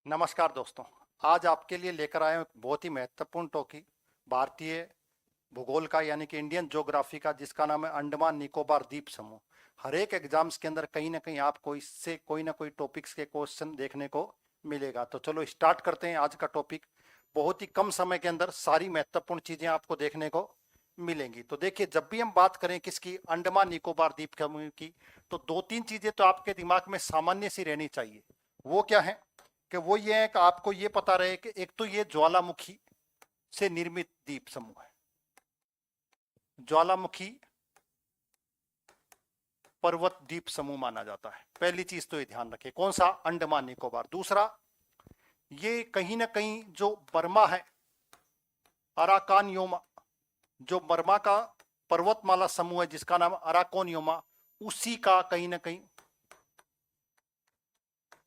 नमस्कार दोस्तों। आज आपके लिए लेकर आए हैं एक बहुत ही महत्वपूर्ण टॉपिक भारतीय भूगोल का यानी कि इंडियन ज्योग्राफी का, जिसका नाम है अंडमान निकोबार द्वीप समूह। हर एक एग्जाम्स के अंदर कहीं ना कहीं आपको इससे कोई ना कोई टॉपिक्स के क्वेश्चन देखने को मिलेगा। तो चलो स्टार्ट करते हैं आज का टॉपिक। बहुत ही कम समय के अंदर सारी महत्वपूर्ण चीजें आपको देखने को मिलेंगी। तो देखिए, जब भी हम बात करें किसकी, अंडमान निकोबार द्वीप समूह की, तो दो तीन चीजें तो आपके दिमाग में सामान्य सी रहनी चाहिए। वो क्या है कि वो ये है कि आपको ये पता रहे कि एक तो ये ज्वालामुखी से निर्मित द्वीप समूह है, ज्वालामुखी पर्वत द्वीप समूह माना जाता है। पहली चीज तो ये ध्यान रखें, कौन सा, अंडमान निकोबार। दूसरा, ये कहीं ना कहीं जो बर्मा है, अराकान योमा, जो बर्मा का पर्वतमाला समूह है जिसका नाम अराकोन योमा, उसी का कहीं ना कहीं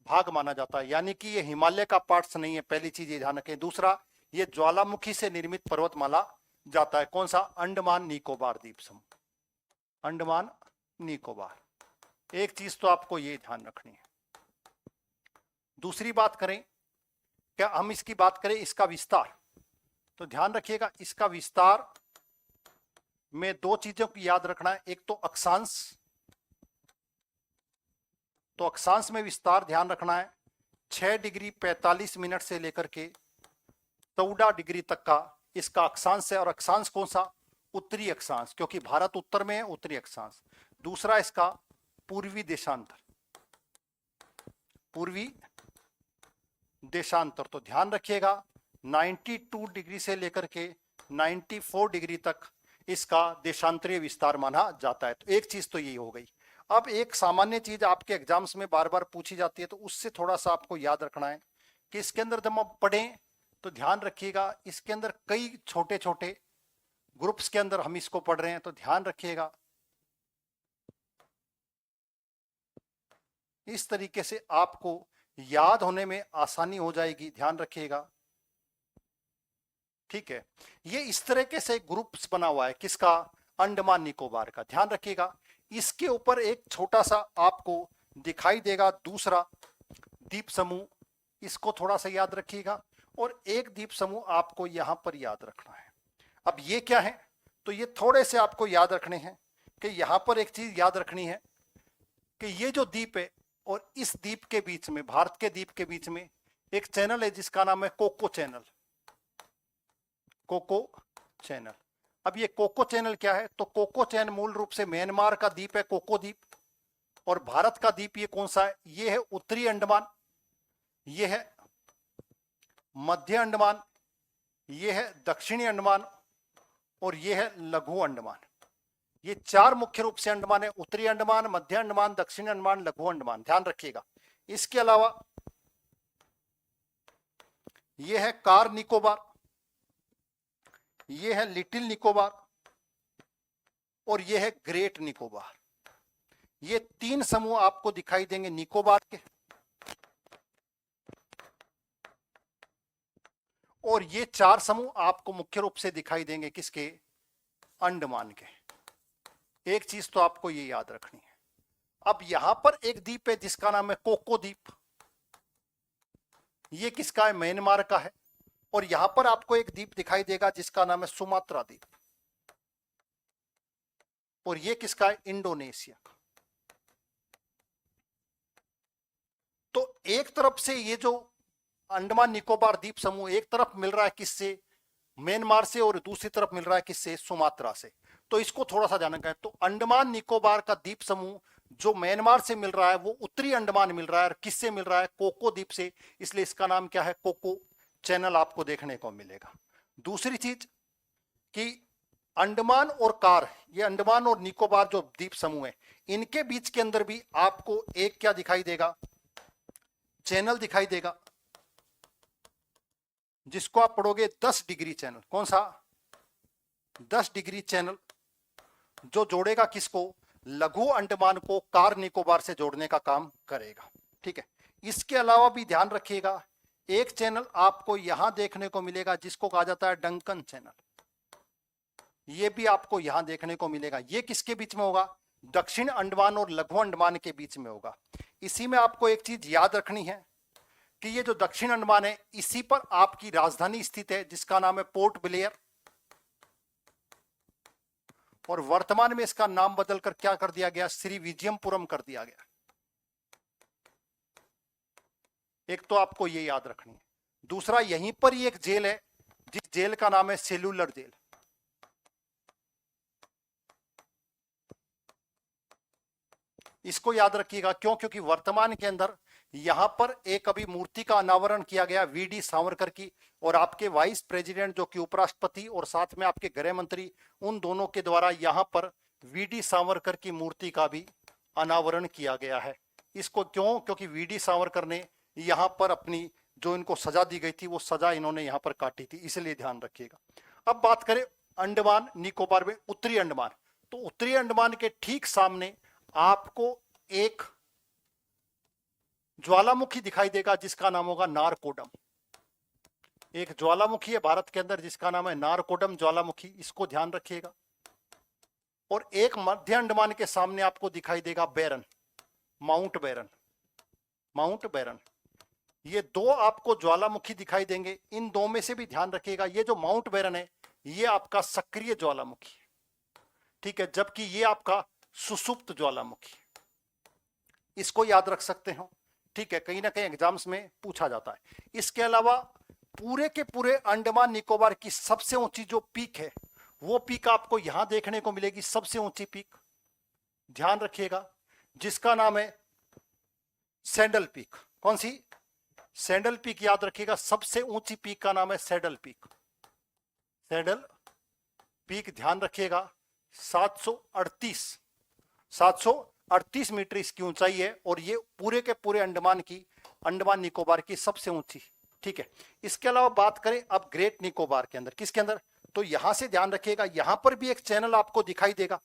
भाग माना जाता है, यानी कि ये हिमालय का पार्ट्स नहीं है। पहली चीज ये ध्यान रखें। दूसरा, ये ज्वालामुखी से निर्मित पर्वत माला जाता है। कौन सा, अंडमान निकोबार द्वीप समूह, अंडमान निकोबार। एक चीज तो आपको ये ध्यान रखनी है। दूसरी बात करें, क्या हम इसकी बात करें इसका विस्तार, तो ध्यान रखिएगा इसका विस्तार में दो चीजों की याद रखना है। एक तो अक्षांश, तो अक्षांश में विस्तार ध्यान रखना है 6 डिग्री 45 मिनट से लेकर के 14 डिग्री तक का इसका अक्षांश है। और अक्षांश कौन सा, उत्तरी अक्षांश, क्योंकि भारत उत्तर में है, उत्तरी अक्षांश। दूसरा इसका पूर्वी देशांतर, पूर्वी देशांतर। तो ध्यान रखिएगा 92 डिग्री से लेकर के 94 डिग्री तक इसका देशांतरीय विस्तार माना जाता है। तो एक चीज तो यही हो गई। अब एक सामान्य चीज आपके एग्जाम्स में बार बार पूछी जाती है, तो उससे थोड़ा सा आपको याद रखना है कि इसके अंदर जब आप पढ़ें तो ध्यान रखिएगा इसके अंदर कई छोटे छोटे ग्रुप्स के अंदर हम इसको पढ़ रहे हैं। तो ध्यान रखिएगा इस तरीके से आपको याद होने में आसानी हो जाएगी, ध्यान रखिएगा। ठीक है, ये इस तरीके से ग्रुप्स बना हुआ है किसका, अंडमान निकोबार का। ध्यान रखिएगा इसके ऊपर एक छोटा सा आपको दिखाई देगा दूसरा द्वीप समूह, इसको थोड़ा सा याद रखिएगा। और एक द्वीप समूह आपको यहां पर याद रखना है। अब ये क्या है, तो ये थोड़े से आपको याद रखने हैं कि यहां पर एक चीज याद रखनी है कि ये जो द्वीप है और इस द्वीप के बीच में, भारत के द्वीप के बीच में एक चैनल है जिसका नाम है कोको चैनल, कोको चैनल। अब ये कोको चैनल क्या है, तो कोको चैनल मूल रूप से म्यांमार का द्वीप है कोको द्वीप, और भारत का द्वीप ये कौन सा है, ये है उत्तरी अंडमान, ये है मध्य अंडमान, ये है दक्षिणी अंडमान, और ये है लघु अंडमान। ये चार मुख्य रूप से अंडमान है, उत्तरी अंडमान, मध्य अंडमान, दक्षिणी अंडमान, लघु अंडमान। ध्यान रखिएगा इसके अलावा ये है कार निकोबार, ये है लिटिल निकोबार, और ये है ग्रेट निकोबार। ये तीन समूह आपको दिखाई देंगे निकोबार के, और ये चार समूह आपको मुख्य रूप से दिखाई देंगे किसके, अंडमान के। एक चीज तो आपको ये याद रखनी है। अब यहां पर एक द्वीप है जिसका नाम है कोको द्वीप, ये किसका है, म्यांमार का है। और यहां पर आपको एक द्वीप दिखाई देगा जिसका नाम है सुमात्रा द्वीप, और ये किसका है, इंडोनेशिया का। तो एक तरफ से ये जो अंडमान निकोबार द्वीप समूह एक तरफ मिल रहा है किससे, म्यांमार से, और दूसरी तरफ मिल रहा है किससे, सुमात्रा से। तो इसको थोड़ा सा ध्यान रखें। तो अंडमान निकोबार का द्वीप समूह जो म्यांमार से मिल रहा है वो उत्तरी अंडमान मिल रहा है, और किससे मिल रहा है, कोको द्वीप से, इसलिए इसका नाम क्या है, कोको चैनल आपको देखने को मिलेगा। दूसरी चीज कि अंडमान और कार, ये अंडमान और निकोबार जो द्वीप समूह है, इनके बीच के अंदर भी आपको एक क्या दिखाई देगा, चैनल दिखाई देगा, जिसको आप पढ़ोगे 10 डिग्री चैनल। कौन सा, 10 डिग्री चैनल, जो जोड़ेगा किसको, लघु अंडमान को कार निकोबार से जोड़ने का काम करेगा। ठीक है, इसके अलावा भी ध्यान रखिएगा एक चैनल आपको यहां देखने को मिलेगा जिसको कहा जाता है डंकन चैनल, ये भी आपको यहां देखने को मिलेगा। ये किसके बीच में होगा, दक्षिण अंडमान और लघु अंडमान के बीच में होगा। इसी में आपको एक चीज याद रखनी है कि ये जो दक्षिण अंडमान है इसी पर आपकी राजधानी स्थित है जिसका नाम है पोर्ट ब्लेयर, और वर्तमान में इसका नाम बदलकर क्या कर दिया गया, श्री विजयमपुरम कर दिया गया। एक तो आपको ये याद रखनी है। दूसरा, यहीं पर ही एक जेल है जिस जेल का नाम है सेल्यूलर जेल। इसको याद रखिएगा, क्यों? क्योंकि वर्तमान के अंदर यहां पर एक अभी मूर्ति का अनावरण किया गया वीडी सावरकर की, और आपके वाइस प्रेसिडेंट जो कि उपराष्ट्रपति और साथ में आपके गृह मंत्री, उन दोनों के द्वारा यहां पर वीडी सावरकर की मूर्ति का भी अनावरण किया गया है। इसको क्यों? क्योंकि वीडी सावरकर ने यहां पर अपनी जो इनको सजा दी गई थी वो सजा इन्होंने यहां पर काटी थी, इसलिए ध्यान रखिएगा। अब बात करें अंडमान निकोबार में उत्तरी अंडमान, तो उत्तरी अंडमान के ठीक सामने आपको एक ज्वालामुखी दिखाई देगा जिसका नाम होगा नारकोडम। एक ज्वालामुखी है भारत के अंदर जिसका नाम है नारकोडम ज्वालामुखी, इसको ध्यान रखिएगा। और एक मध्य अंडमान के सामने आपको दिखाई देगा बैरन, माउंट बैरन, माउंट बैरन। ये दो आपको ज्वालामुखी दिखाई देंगे। इन दो में से भी ध्यान रखिएगा, ये जो माउंट बैरन है ये आपका सक्रिय ज्वालामुखी है, ठीक है, जबकि ये आपका सुसुप्त ज्वालामुखी। इसको याद रख सकते हो, ठीक है, कहीं ना कहीं एग्जाम्स में पूछा जाता है। इसके अलावा पूरे के पूरे अंडमान निकोबार की सबसे ऊंची जो पीक है वो पीक आपको यहां देखने को मिलेगी, सबसे ऊंची पीक, ध्यान रखिएगा, जिसका नाम है सैंडल पीक। कौन सी? सैंडल पीक, याद रखिएगा, सबसे ऊंची पीक का नाम है सैडल पीक, सैडल पीक, ध्यान रखिएगा। 738 मीटर इसकी ऊंचाई है, और ये पूरे के पूरे अंडमान निकोबार की सबसे ऊंची, ठीक है। इसके अलावा बात करें अब ग्रेट निकोबार के अंदर, किसके अंदर? तो यहां से ध्यान रखिएगा, यहां पर भी एक चैनल आपको दिखाई देगा,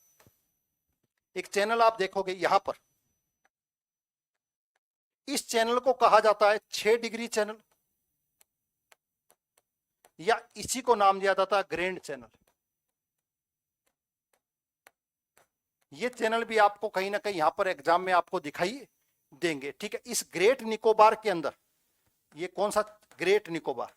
एक चैनल आप देखोगे यहां पर। इस चैनल को कहा जाता है 6 डिग्री चैनल, या इसी को नाम दिया जाता है ग्रैंड चैनल। ये चैनल भी आपको कहीं ना कहीं यहां पर एग्जाम में आपको दिखाई देंगे, ठीक है। इस ग्रेट निकोबार के अंदर, ये कौन सा ग्रेट निकोबार?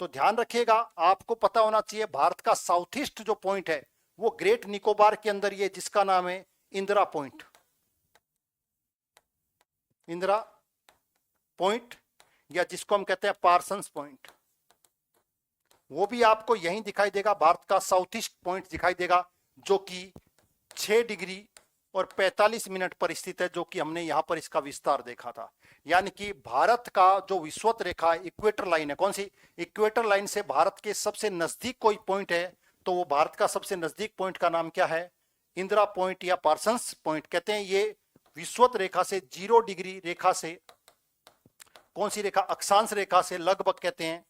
तो ध्यान रखिएगा, आपको पता होना चाहिए भारत का साउथ ईस्ट जो पॉइंट है वो ग्रेट निकोबार के अंदर ये, जिसका नाम है इंदिरा पॉइंट, इंदिरा पॉइंट, या जिसको हम कहते हैं पार्सन्स पॉइंट, वो भी आपको यहीं दिखाई देगा, भारत का साउथ ईस्ट पॉइंट दिखाई देगा, जो कि 6 डिग्री और 45 मिनट पर स्थित है, जो कि हमने यहां पर इसका विस्तार देखा था। यानी कि भारत का जो विषुवत रेखा है, इक्वेटर लाइन है, कौन सी? इक्वेटर लाइन से भारत के सबसे नजदीक कोई पॉइंट है तो वो भारत का सबसे नजदीक पॉइंट का नाम क्या है? इंदिरा पॉइंट या पार्सन्स पॉइंट कहते हैं। ये विषुवत रेखा से 0 डिग्री रेखा से, कौन सी रेखा? अक्षांश रेखा से लगभग कहते हैं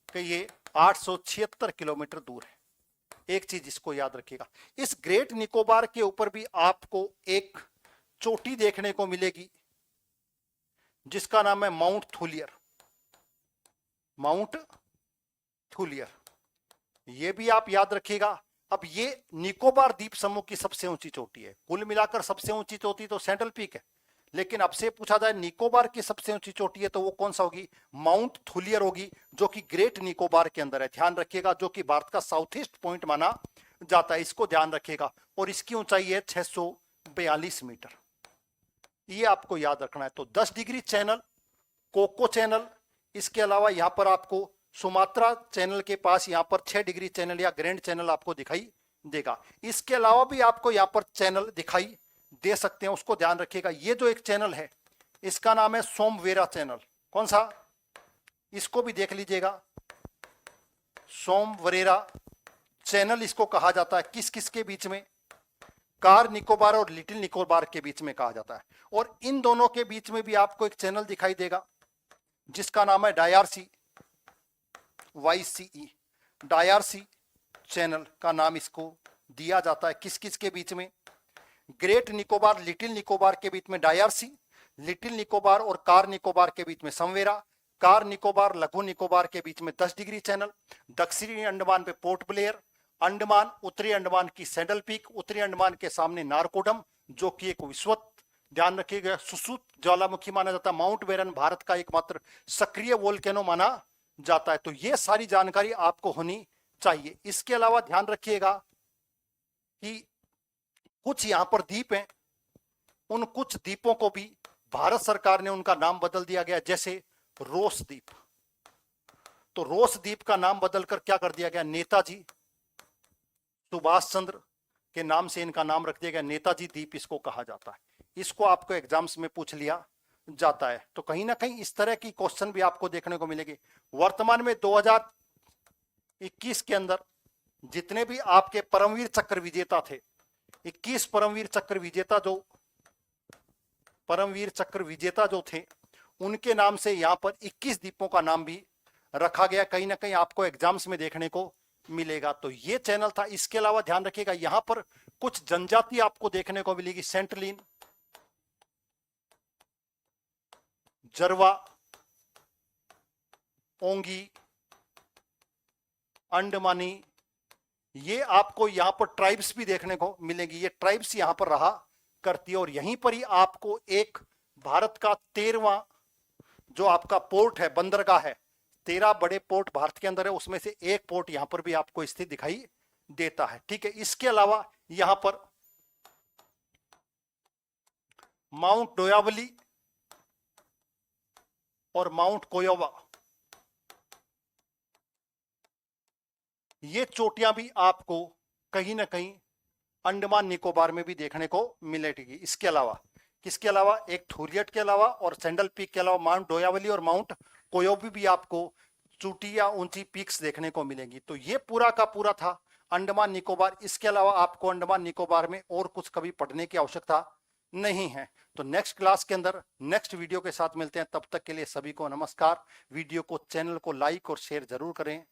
कि ये 876 किलोमीटर दूर है। एक चीज इसको याद रखिएगा, इस ग्रेट निकोबार के ऊपर भी आपको एक चोटी देखने को मिलेगी जिसका नाम है माउंट थूलियर, माउंट थूलियर, ये भी आप याद रखिएगा। अब ये निकोबार द्वीप समूह की सबसे ऊंची चोटी है, कुल मिलाकर सबसे ऊंची चोटी तो सैंडल पीक है, लेकिन अब से पूछा जाए निकोबार की सबसे ऊंची चोटी है तो वो कौन सा होगी? माउंट थूलियर होगी, जो कि ग्रेट निकोबार के अंदर है, ध्यान रखिएगा, जो कि भारत का साउथ ईस्ट पॉइंट माना जाता है, इसको ध्यान रखिएगा। और इसकी ऊंचाई है 642 मीटर, ये आपको याद रखना है। तो 10 डिग्री चैनल, कोको चैनल, इसके अलावा यहां पर आपको सुमात्रा चैनल के पास यहां पर 6 डिग्री चैनल या ग्रैंड चैनल आपको दिखाई देगा। इसके अलावा भी आपको यहां पर चैनल दिखाई दे सकते हैं, उसको ध्यान रखिएगा। ये जो एक चैनल है इसका नाम है सोमवेरा चैनल, कौन सा? इसको भी देख लीजिएगा, सोमवरेरा चैनल इसको कहा जाता है। किस किस के बीच में? कार निकोबार और लिटिल निकोबार के बीच में कहा जाता है। और इन दोनों के बीच में भी आपको एक चैनल दिखाई देगा जिसका नाम है डायरसी, YCE, डायरसी चैनल का नाम इसको दिया जाता है। किस किस के बीच में? ग्रेट निकोबार, लिटिल निकोबार के बीच में डायरसी, लिटिल निकोबार और कार निकोबार के बीच में समवेरा, कार निकोबार लघु निकोबार के बीच में 10 डिग्री चैनल, दक्षिणी अंडमान पे पोर्ट ब्लेयर, अंडमान उत्तरी अंडमान की सैंडल पीक, उत्तरी अंडमान के सामने नारकोडम जो कि एक विषुवत ध्यान रखिएगा, सुसुत ज्वालामुखी माना जाता है। माउंट बेरन भारत का एकमात्र सक्रिय वोल्केनो माना जाता है। तो ये सारी जानकारी आपको होनी चाहिए। इसके अलावा ध्यान रखिएगा कि कुछ यहां पर द्वीप हैं, उन कुछ द्वीपों को भी भारत सरकार ने उनका नाम बदल दिया गया, जैसे रोस द्वीप। तो रोस द्वीप का नाम बदलकर क्या कर दिया गया, नेताजी सुभाष चंद्र के नाम से इनका नाम रख दिया गया, नेताजी द्वीप इसको कहा जाता है। इसको आपको एग्जाम्स में पूछ लिया जाता है। तो कहीं ना कहीं इस तरह की क्वेश्चन भी आपको देखने को मिलेगी। वर्तमान में 2021 के अंदर जितने भी आपके परमवीर चक्र विजेता थे, 21 परमवीर चक्र विजेता जो थे, उनके नाम से यहां पर 21 द्वीपों का नाम भी रखा गया। कहीं ना कहीं आपको एग्जाम्स में देखने को मिलेगा। तो ये चैनल था। इसके अलावा ध्यान रखिएगा, यहां पर कुछ जनजाति आपको देखने को मिलेगी, सेंटलिन, जरवा, ओंगी, अंडमानी, ये आपको यहां पर ट्राइब्स भी देखने को मिलेगी। ये ट्राइब्स यहां पर रहा करती है। और यहीं पर ही आपको एक भारत का 13वां जो आपका पोर्ट है, बंदरगाह है, 13 बड़े पोर्ट भारत के अंदर है, उसमें से एक पोर्ट यहां पर भी आपको स्थित दिखाई देता है। ठीक है, इसके अलावा यहां पर माउंट डोयावली और माउंट कोयोवा, ये चोटियां भी आपको कहीं ना कहीं अंडमान निकोबार में भी देखने को मिलेगी। इसके अलावा किसके अलावा, एक थूरियट के अलावा और सैंडल पीक के अलावा माउंट डोयावली और माउंट कोयोबी भी आपको चोटी या ऊंची पीक्स देखने को मिलेंगी। तो ये पूरा का पूरा था अंडमान निकोबार। इसके अलावा आपको अंडमान निकोबार में और कुछ कभी पढ़ने की आवश्यकता नहीं है। तो नेक्स्ट क्लास के अंदर नेक्स्ट वीडियो के साथ मिलते हैं। तब तक के लिए सभी को नमस्कार। वीडियो को, चैनल को लाइक और शेयर जरूर करें।